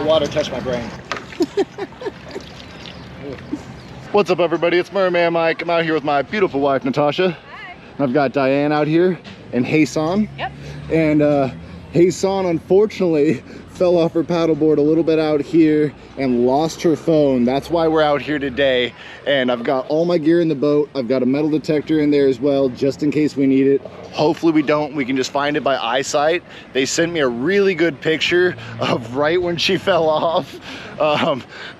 water touched my brain. What's up, everybody? It's Merman Mike. I'm out here with my beautiful wife, Natasha. Hi. I've got Diane out here and Hea San. Yep. And Hea San, unfortunately, fell off her paddleboard a little bit out here and lost her phone. That's why we're out here today. And I've got all my gear in the boat. I've got a metal detector in there as well, just in case we need it. Hopefully we don't. We can just find it by eyesight. They sent me a really good picture of right when she fell off.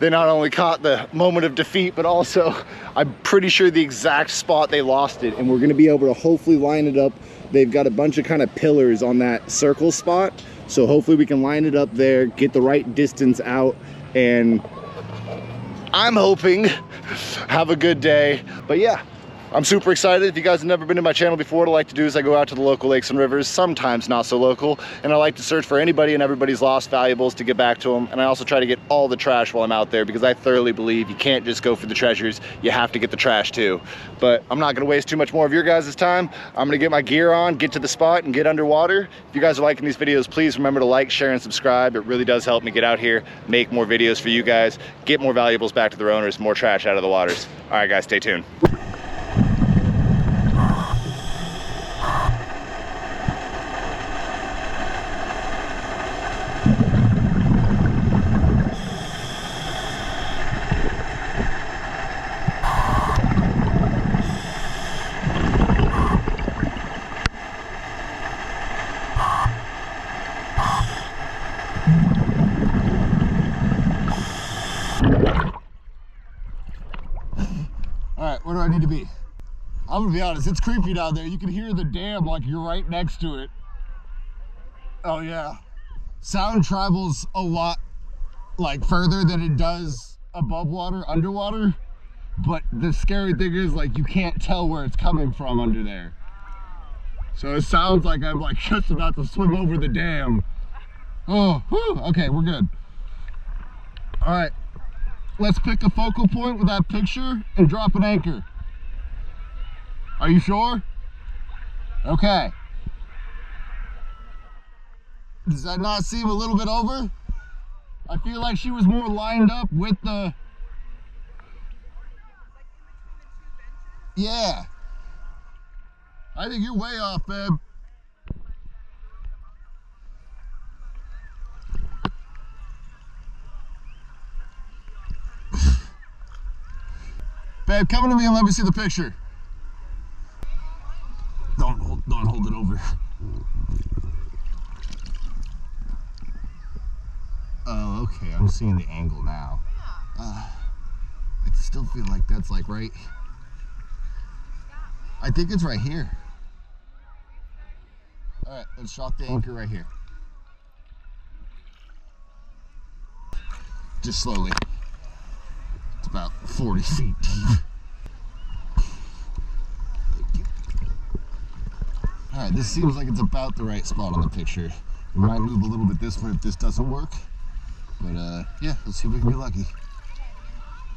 They not only caught the moment of defeat, but also I'm pretty sure the exact spot they lost it. And we're gonna be able to hopefully line it up. They've got a bunch of kind of pillars on that circle spot. So hopefully we can line it up there, get the right distance out, and I'm hoping have a good day. But yeah, I'm super excited. If you guys have never been to my channel before, what I like to do is I go out to the local lakes and rivers, sometimes not so local, and I like to search for anybody and everybody's lost valuables to get back to them. And I also try to get all the trash while I'm out there, because I thoroughly believe you can't just go for the treasures, you have to get the trash too. But I'm not gonna waste too much more of your guys' time. I'm gonna get my gear on, get to the spot, and get underwater. If you guys are liking these videos, please remember to like, share, and subscribe. It really does help me get out here, make more videos for you guys, get more valuables back to their owners, more trash out of the waters. All right, guys, stay tuned. Where do I need to be? I'm gonna be honest, it's creepy down there. You can hear the dam like you're right next to it. Oh yeah. Sound travels a lot like further than it does above water, underwater. But the scary thing is, like, you can't tell where it's coming from under there. So it sounds like I'm like just about to swim over the dam. Oh, whew, okay, we're good. All right. Let's pick a focal point with that picture and drop an anchor. Are you sure? Okay. Does that not seem a little bit over? I feel like she was more lined up with the... Yeah. I think you're way off, babe. Babe, come to me and let me see the picture. Don't hold it over. Oh, okay, I'm seeing the angle now. I still feel like that's like right. I think it's right here. All right, let's drop the anchor right here. Just slowly. It's about 40 feet deep. All right, this seems like it's about the right spot on the picture. We might move a little bit this way if this doesn't work. But yeah, let's see if we can be lucky.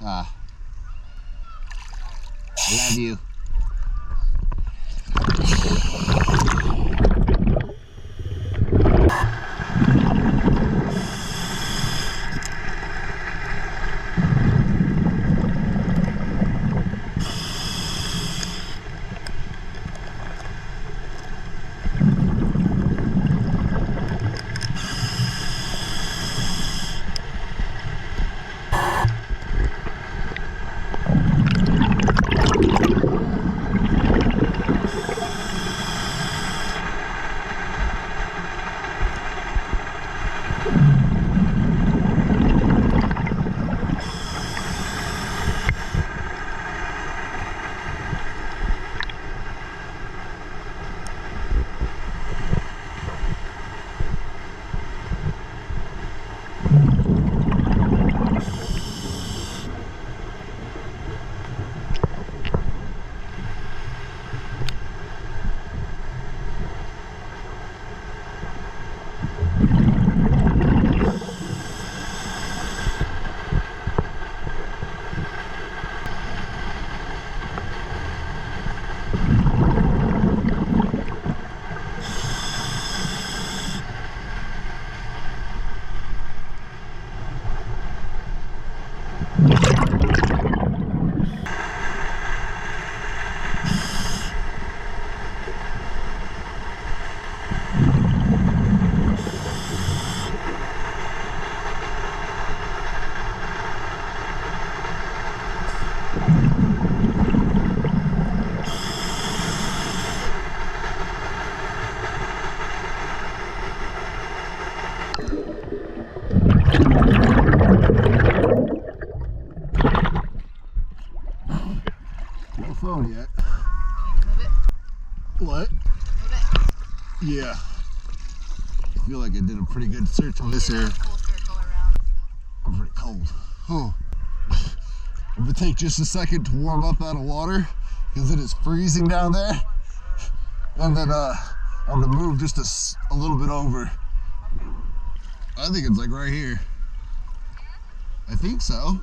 I love you. What? Yeah. I feel like I did a pretty good search on this area. I'm pretty cold. Oh. I'm gonna take just a second to warm up out of water because it is freezing down there. And then I'm gonna move just a little bit over. I think it's like right here. I think so.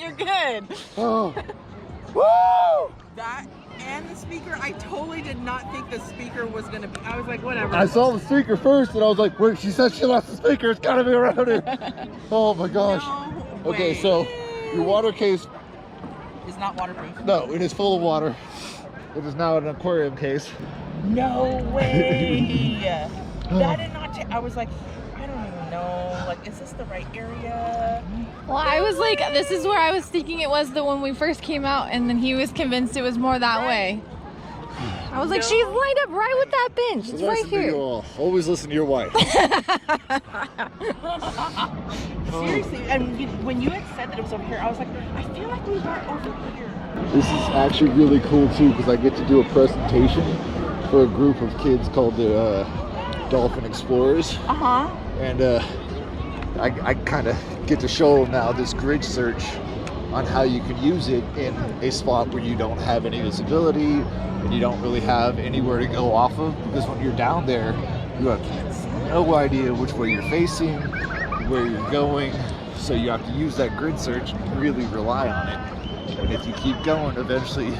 You're good. Oh. Woo! That and the speaker, I totally did not think the speaker was gonna be. I was like, whatever. I saw the speaker first and I was like, wait, she said she lost the speaker. It's gotta be around her. Oh my gosh. No Okay, way. so your water case. It's not waterproof. No, it is full of water. It is now an aquarium case. No way. That did not I was like, I don't even know. Like, is this the right area? Well, I was like, this is where I was thinking it was the when we first came out, and then he was convinced it was more that way. I was like, she's lined up right with that bench. It's right here. Always listen to your wife. Seriously, and when you had said that it was over here, I was like, I feel like we weren't over here. This is actually really cool too because I get to do a presentation for a group of kids called the Dolphin Explorers. And I kind of get to show them now this grid search on how you can use it in a spot where you don't have any visibility and you don't really have anywhere to go off of, because when you're down there you have no idea which way you're facing, where you're going, so you have to use that grid search and really rely on it. And if you keep going, eventually.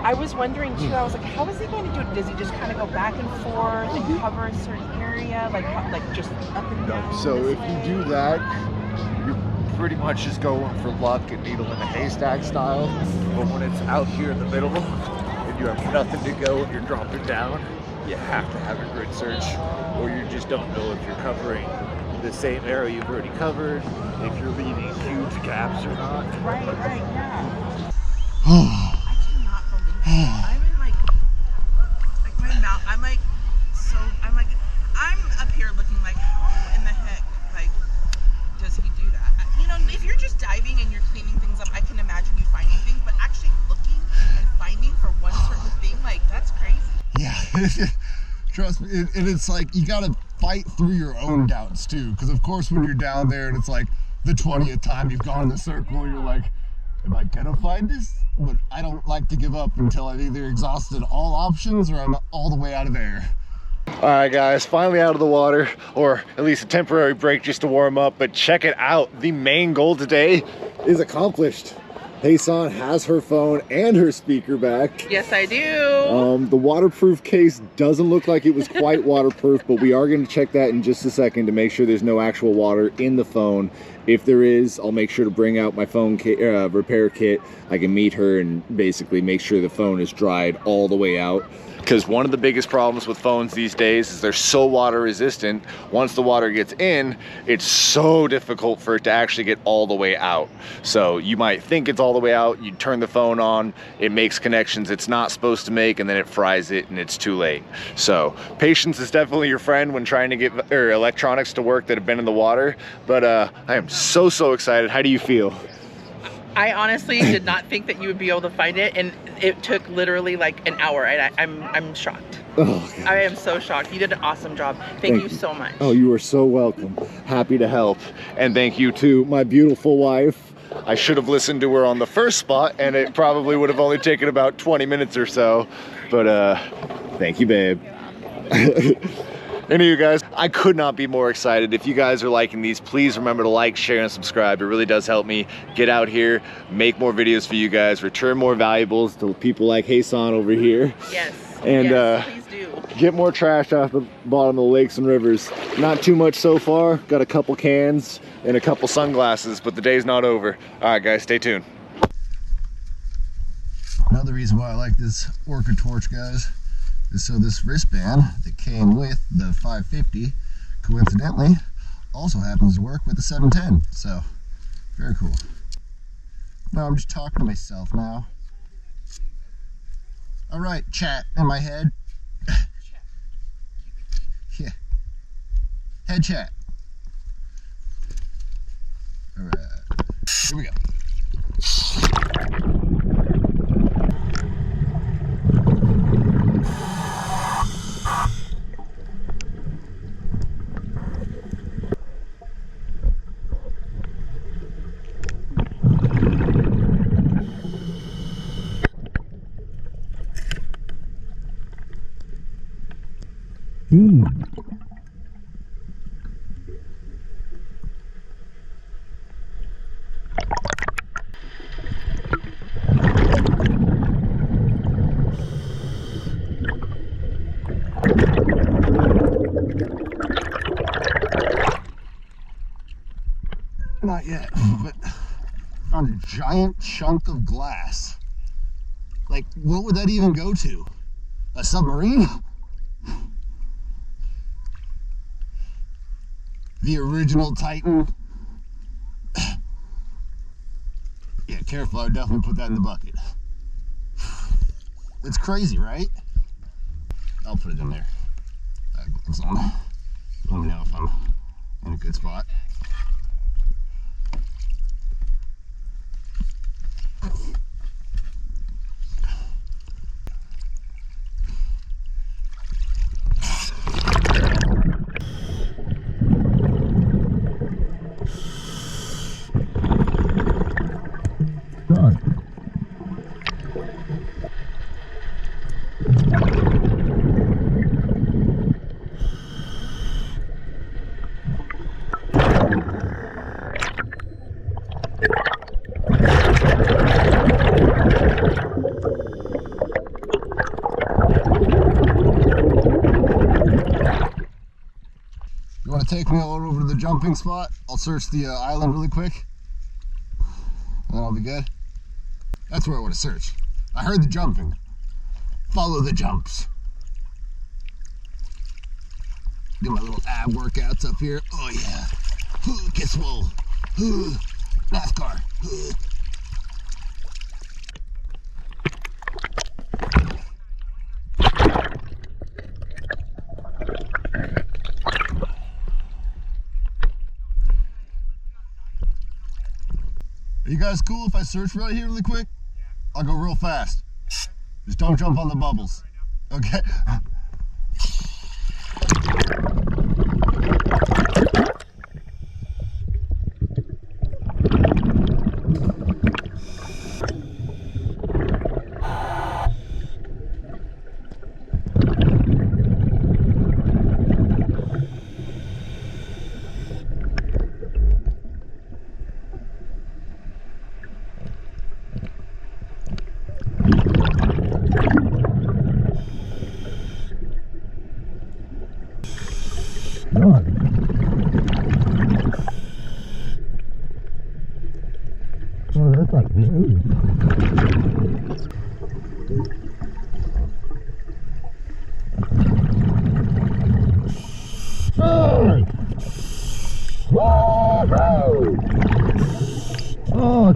I was wondering too, I was like, how is he going to do it? Does he just kind of go back and forth and cover a certain area, like just up and down? So if you do that, you're pretty much just going for luck and needle in a haystack style. But when it's out here in the middle and you have nothing to go and you're dropping down, you have to have a grid search, or you just don't know if you're covering the same area you've already covered, if you're leaving huge gaps or not. Right, yeah. I cannot believe it. I'm in like my mouth, I'm up here looking like, how in the heck, like, does he do that? You know, if you're just diving and you're cleaning things up, I can imagine you finding things, but actually looking and finding for one certain thing, like, that's crazy. Yeah, trust me, and it's like, you gotta fight through your own doubts too, because of course when you're down there and it's like the 20th time you've gone in the circle, you're like, am I gonna find this? But I don't like to give up until I've either exhausted all options or I'm all the way out of there. All right guys, finally out of the water, or at least a temporary break just to warm up, but check it out. The main goal today is accomplished. Hea San has her phone and her speaker back. Yes, I do. The waterproof case doesn't look like it was quite waterproof, but we are going to check that in just a second to make sure there's no actual water in the phone. If there is, I'll make sure to bring out my phone repair kit. I can meet her and basically make sure the phone is dried all the way out. Because one of the biggest problems with phones these days is they're so water resistant. Once the water gets in, it's so difficult for it to actually get all the way out. So you might think it's all the way out, you turn the phone on, it makes connections it's not supposed to make, and then it fries it and it's too late. So patience is definitely your friend when trying to get electronics to work that have been in the water. But I am so excited. How do you feel? I honestly did not think that you would be able to find it, and it took literally like an hour, and I'm shocked. Oh, I am so shocked. You did an awesome job. Thank you so much. Oh, you are so welcome. Happy to help. And thank you to my beautiful wife. I should have listened to her on the first spot, and it probably would have only taken about 20 minutes or so. But thank you, babe. Any of you guys, I could not be more excited. If you guys are liking these, please remember to like, share, and subscribe. It really does help me get out here, make more videos for you guys, return more valuables to people like Hea San over here. Yes. And yes, please do. Get more trash off the bottom of the lakes and rivers. Not too much so far. Got a couple cans and a couple sunglasses, but the day's not over. All right, guys, stay tuned. Another reason why I like this Orca torch, guys, is so this wristband that came with the 550 coincidentally also happens to work with the 710. So very cool. No, I'm just talking to myself now. All right, chat in my head. Yeah, head chat. All right, here we go. Not yet, but found a giant chunk of glass. Like, what would that even go to? A submarine? The original Titan? Yeah, careful, I would definitely put that in the bucket. It's crazy, right? I'll put it in there. Let me know if I'm in a good spot. You want to take me all over to the jumping spot? I'll search the island really quick, and then I'll be good. That's where I want to search. I heard the jumping. Follow the jumps. Do my little ab workouts up here. Oh yeah. Get swole. NASCAR. Are you guys cool if I search right here really quick? I'll go real fast. Just don't jump on the bubbles. Okay?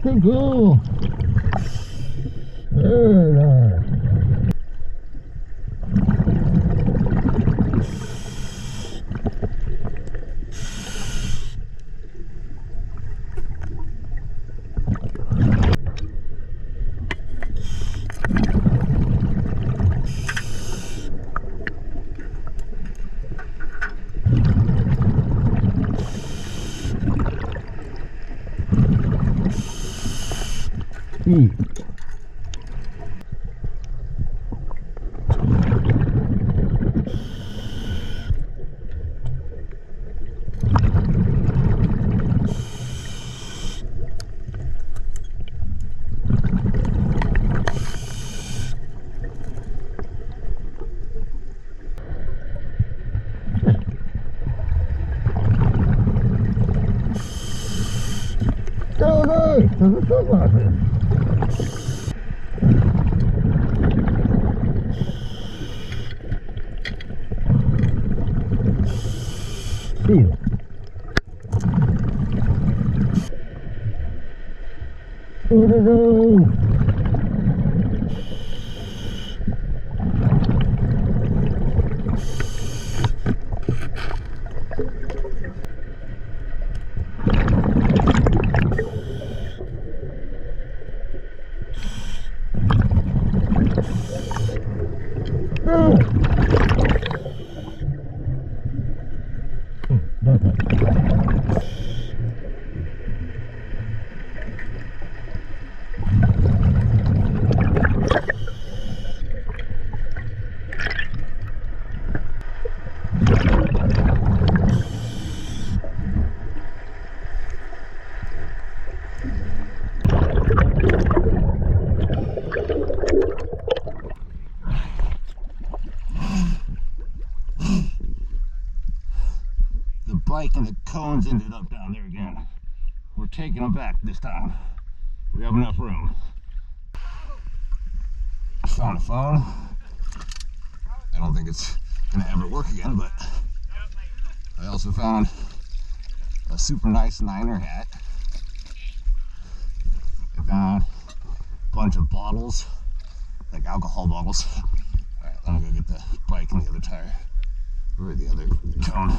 Good girl. Very nice. Oh, nice! There's a sunglasses. Feel. Oh, the bike and the cones ended up down there again. We're taking them back this time. We have enough room. I found a phone. I don't think it's gonna ever work again, but I also found a super nice Niner hat. I found a bunch of bottles, like alcohol bottles. Alright, let me go get the bike and the other tire. Or the other cone.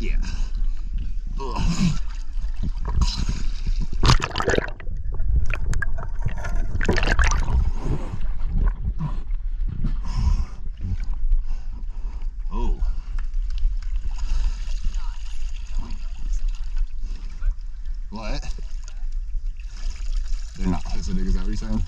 Yeah. Ugh. Oh. What? They're not hesitant, is that what you're saying?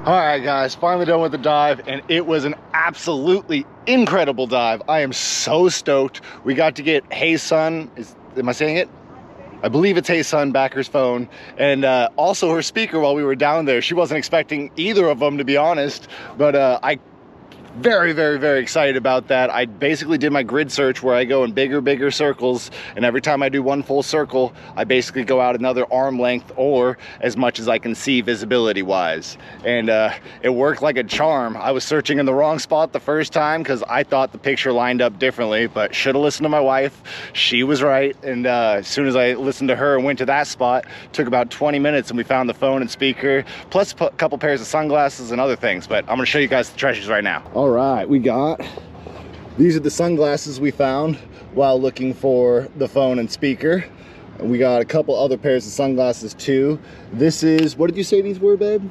All right, guys, finally done with the dive, and it was an absolutely incredible dive. I am so stoked. We got to get Hea San, am I saying it? I believe it's Hea San Backer's phone, and also her speaker while we were down there. She wasn't expecting either of them, to be honest, but I very, very, very excited about that. I basically did my grid search where I go in bigger circles, and every time I do one full circle, I basically go out another arm length or as much as I can see visibility wise. And it worked like a charm. I was searching in the wrong spot the first time because I thought the picture lined up differently, but should have listened to my wife. She was right. And as soon as I listened to her and went to that spot, took about 20 minutes and we found the phone and speaker, plus a couple pairs of sunglasses and other things. But I'm gonna show you guys the treasures right now. All right, these are the sunglasses we found while looking for the phone and speaker. And we got a couple other pairs of sunglasses too. This is, what did you say these were, babe?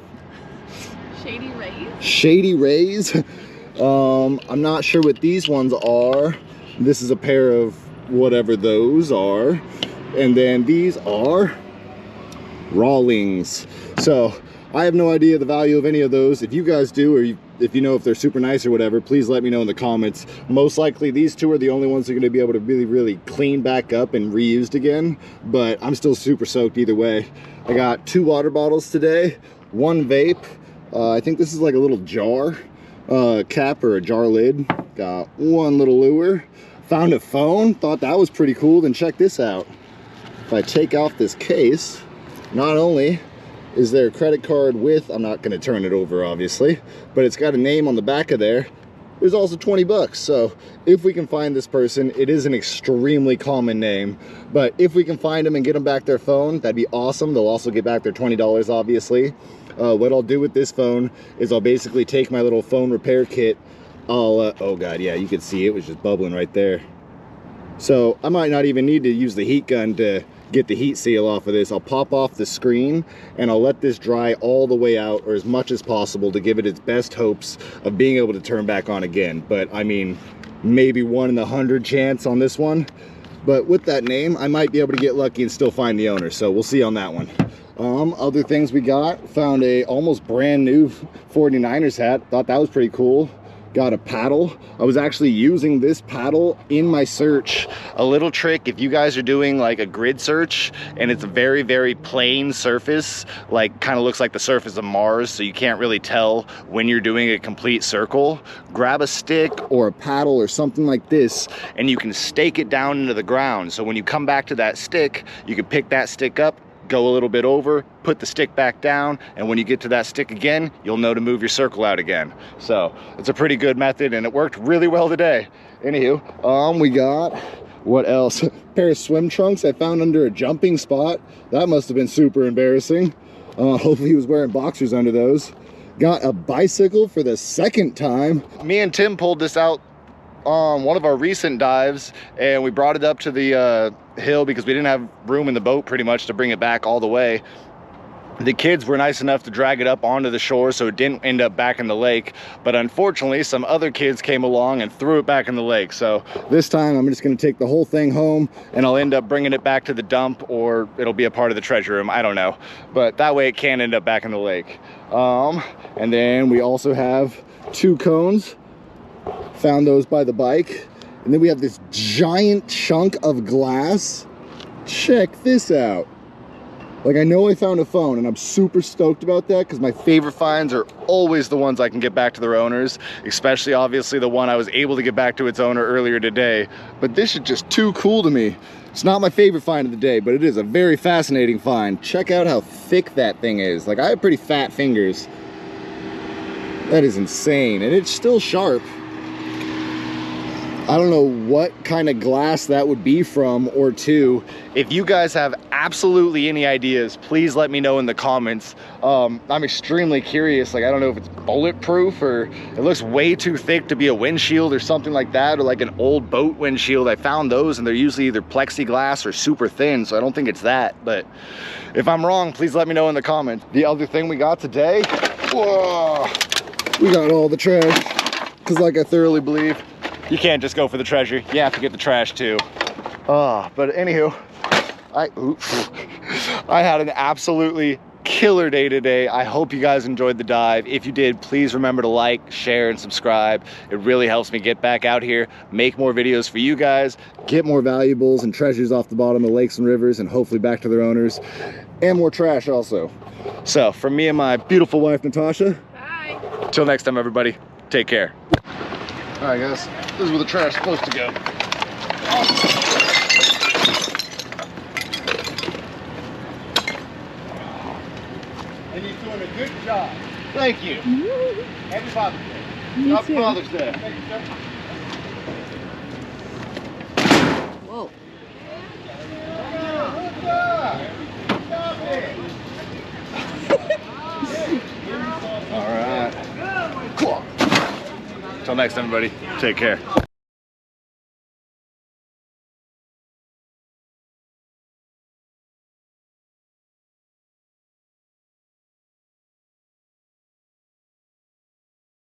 Shady Rays. Shady Rays. I'm not sure what these ones are. This is a pair of whatever those are. And then these are Rawlings. So I have no idea the value of any of those. If you guys do, or if you know if they're super nice or whatever, please let me know in the comments. Most likely these two are the only ones that are going to be able to really clean back up and reused again, but I'm still super soaked either way. I got 2 water bottles today, 1 vape. I think this is like a little jar cap or a jar lid. Got 1 little lure. Found a phone, thought that was pretty cool. Then check this out. If I take off this case, not only is there a credit card with, I'm not going to turn it over obviously, but it's got a name on the back of there. There's also 20 bucks. So if we can find this person, it is an extremely common name, but if we can find them and get them back their phone, that'd be awesome. They'll also get back their $20 obviously. What I'll do with this phone is I'll basically take my little phone repair kit. Oh god, yeah, you can see it was just bubbling right there. So I might not even need to use the heat gun to get the heat seal off of this. I'll pop off the screen and I'll let this dry all the way out, or as much as possible, to give it its best hopes of being able to turn back on again. But I mean, maybe 1 in 100 chance on this one. But with that name, I might be able to get lucky and still find the owner. So we'll see on that one. Other things we got, found a almost brand new 49ers hat. Thought that was pretty cool. Got a paddle. I was actually using this paddle in my search. A little trick, if you guys are doing like a grid search and it's a very plain surface, like kind of looks like the surface of Mars, so you can't really tell when you're doing a complete circle, grab a stick or a paddle or something like this and you can stake it down into the ground. So when you come back to that stick, you can pick that stick up, go a little bit over, put the stick back down, and when you get to that stick again, you'll know to move your circle out again. So it's a pretty good method and it worked really well today. Anywho, we got, what else? A pair of swim trunks I found under a jumping spot. That must have been super embarrassing. Hopefully he was wearing boxers under those. Got a bicycle for the 2nd time. Me and Tim pulled this out on one of our recent dives and we brought it up to the hill because we didn't have room in the boat pretty much to bring it back all the way. The kids were nice enough to drag it up onto the shore so it didn't end up back in the lake, but unfortunately some other kids came along and threw it back in the lake. So this time I'm just going to take the whole thing home and I'll end up bringing it back to the dump, or it'll be a part of the treasure room, I don't know, but that way it can't end up back in the lake. And then we also have 2 cones. Found those by the bike. And then we have this giant chunk of glass. Check this out. Like, I know I found a phone and I'm super stoked about that because my favorite finds are always the ones I can get back to their owners, especially obviously the one I was able to get back to its owner earlier today. But this is just too cool to me. It's not my favorite find of the day, but it is a very fascinating find. Check out how thick that thing is. Like, I have pretty fat fingers. That is insane, and it's still sharp. I don't know what kind of glass that would be from, or to. If you guys have absolutely any ideas, please let me know in the comments. I'm extremely curious. Like, I don't know if it's bulletproof or it looks way too thick to be a windshield or something like that, or like an old boat windshield. I found those and they're usually either plexiglass or super thin, so I don't think it's that. But if I'm wrong, please let me know in the comments. The other thing we got today, whoa, we got all the trash, because like I thoroughly believe, you can't just go for the treasure, you have to get the trash too. But anywho, I had an absolutely killer day today. I hope you guys enjoyed the dive. If you did, please remember to like, share, and subscribe. It really helps me get back out here, make more videos for you guys, get more valuables and treasures off the bottom of lakes and rivers, and hopefully back to their owners, and more trash also. So from me and my beautiful wife, Natasha, bye. Till next time, everybody, take care. All right, guys, this is where the trash is supposed to go. And he's doing a good job. Thank you. Happy Father's Day. Happy Father's Day. Thank you, sir. Whoa. All right. Cool. Till next time, everybody. Take care.